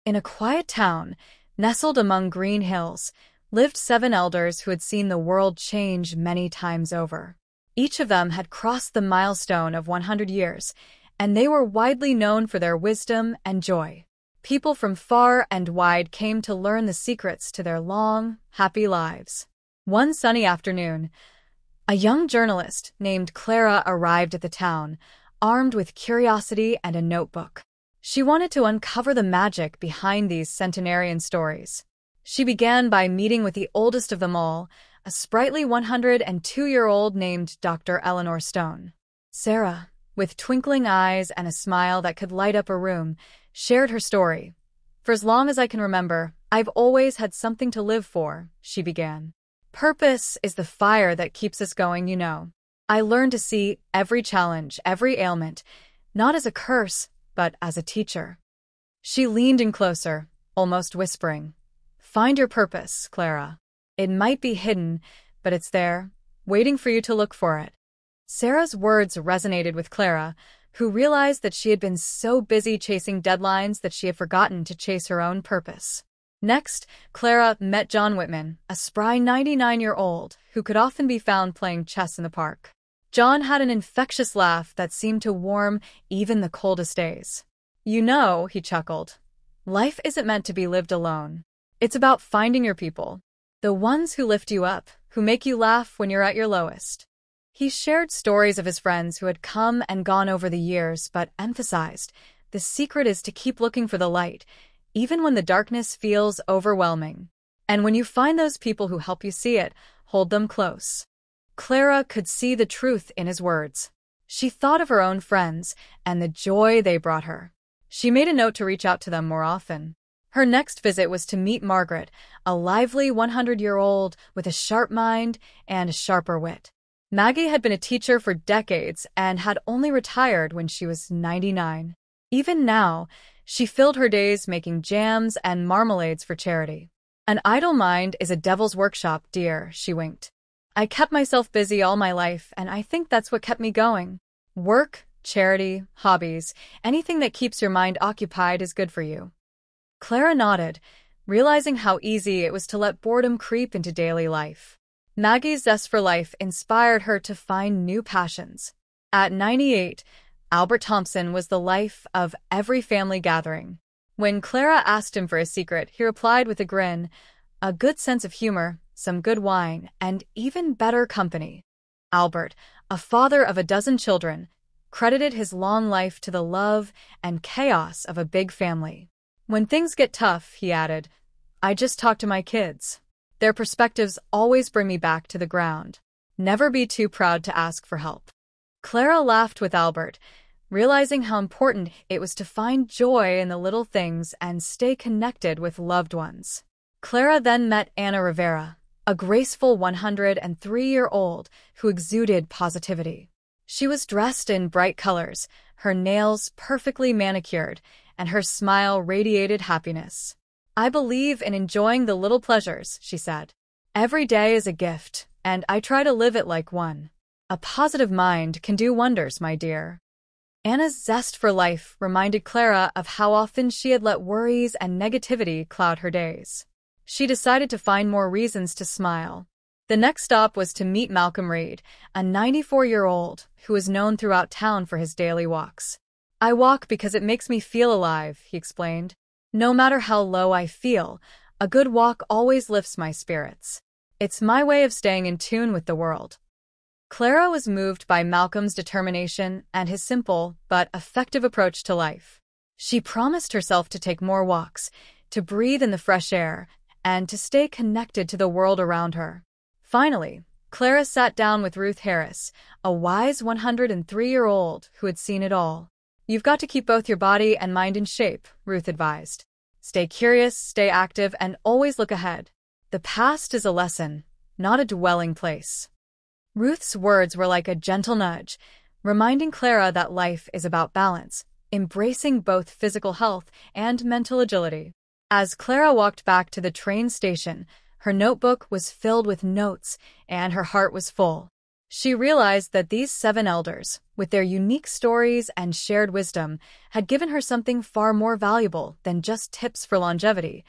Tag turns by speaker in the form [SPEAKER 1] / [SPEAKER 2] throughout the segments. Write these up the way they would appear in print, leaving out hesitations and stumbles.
[SPEAKER 1] In a quiet town, nestled among green hills, lived 7 elders who had seen the world change many times over. Each of them had crossed the milestone of 100 years, and they were widely known for their wisdom and joy. People from far and wide came to learn the secrets to their long, happy lives. One sunny afternoon, a young journalist named Clara arrived at the town, armed with curiosity and a notebook. She wanted to uncover the magic behind these centenarian stories. She began by meeting with the oldest of them all, a sprightly 102-year-old named Dr. Eleanor Stone. Sarah, with twinkling eyes and a smile that could light up a room, shared her story. "For as long as I can remember, I've always had something to live for," she began. "Purpose is the fire that keeps us going, you know. I learned to see every challenge, every ailment, not as a curse, but as a teacher." She leaned in closer, almost whispering, "Find your purpose, Clara. It might be hidden, but it's there, waiting for you to look for it." Sarah's words resonated with Clara, who realized that she had been so busy chasing deadlines that she had forgotten to chase her own purpose. Next, Clara met John Whitman, a spry 99-year-old who could often be found playing chess in the park. John had an infectious laugh that seemed to warm even the coldest days. "You know," he chuckled, "life isn't meant to be lived alone. It's about finding your people, the ones who lift you up, who make you laugh when you're at your lowest." He shared stories of his friends who had come and gone over the years, but emphasized, the secret is to keep looking for the light, even when the darkness feels overwhelming. And when you find those people who help you see it, hold them close. Clara could see the truth in his words. She thought of her own friends and the joy they brought her. She made a note to reach out to them more often. Her next visit was to meet Margaret, a lively 100-year-old with a sharp mind and a sharper wit. Maggie had been a teacher for decades and had only retired when she was 99. Even now, she filled her days making jams and marmalades for charity. "An idle mind is a devil's workshop, dear," she winked. "I kept myself busy all my life, and I think that's what kept me going. Work, charity, hobbies, anything that keeps your mind occupied is good for you." Clara nodded, realizing how easy it was to let boredom creep into daily life. Maggie's zest for life inspired her to find new passions. At 98, Albert Thompson was the life of every family gathering. When Clara asked him for a secret, he replied with a grin, "A good sense of humor, some good wine, and even better company." Albert, a father of a dozen children, credited his long life to the love and chaos of a big family. "When things get tough," he added, "I just talk to my kids. Their perspectives always bring me back to the ground. Never be too proud to ask for help." Clara laughed with Albert, realizing how important it was to find joy in the little things and stay connected with loved ones. Clara then met Anna Rivera, a graceful 103-year-old who exuded positivity. She was dressed in bright colors, her nails perfectly manicured, and her smile radiated happiness. "I believe in enjoying the little pleasures," she said. "Every day is a gift, and I try to live it like one. A positive mind can do wonders, my dear." Anna's zest for life reminded Clara of how often she had let worries and negativity cloud her days. She decided to find more reasons to smile. The next stop was to meet Malcolm Reed, a 94-year-old who was known throughout town for his daily walks. "I walk because it makes me feel alive," he explained. "No matter how low I feel, a good walk always lifts my spirits. It's my way of staying in tune with the world." Clara was moved by Malcolm's determination and his simple but effective approach to life. She promised herself to take more walks, to breathe in the fresh air, and to stay connected to the world around her. Finally, Clara sat down with Ruth Harris, a wise 103-year-old who had seen it all. "You've got to keep both your body and mind in shape," Ruth advised. "Stay curious, stay active, and always look ahead. The past is a lesson, not a dwelling place." Ruth's words were like a gentle nudge, reminding Clara that life is about balance, embracing both physical health and mental agility. As Clara walked back to the train station, her notebook was filled with notes, and her heart was full. She realized that these 7 elders, with their unique stories and shared wisdom, had given her something far more valuable than just tips for longevity.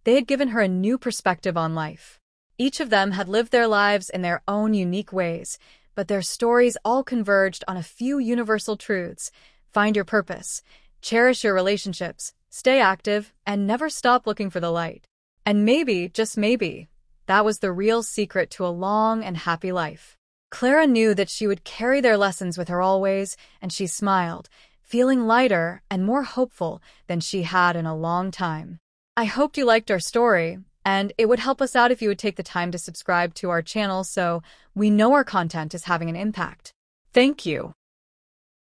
[SPEAKER 1] They had given her a new perspective on life. Each of them had lived their lives in their own unique ways, but their stories all converged on a few universal truths. Find your purpose, cherish your relationships, stay active, and never stop looking for the light. And maybe, just maybe, that was the real secret to a long and happy life. Clara knew that she would carry their lessons with her always, and she smiled, feeling lighter and more hopeful than she had in a long time. I hoped you liked our story, and it would help us out if you would take the time to subscribe to our channel so we know our content is having an impact. Thank you.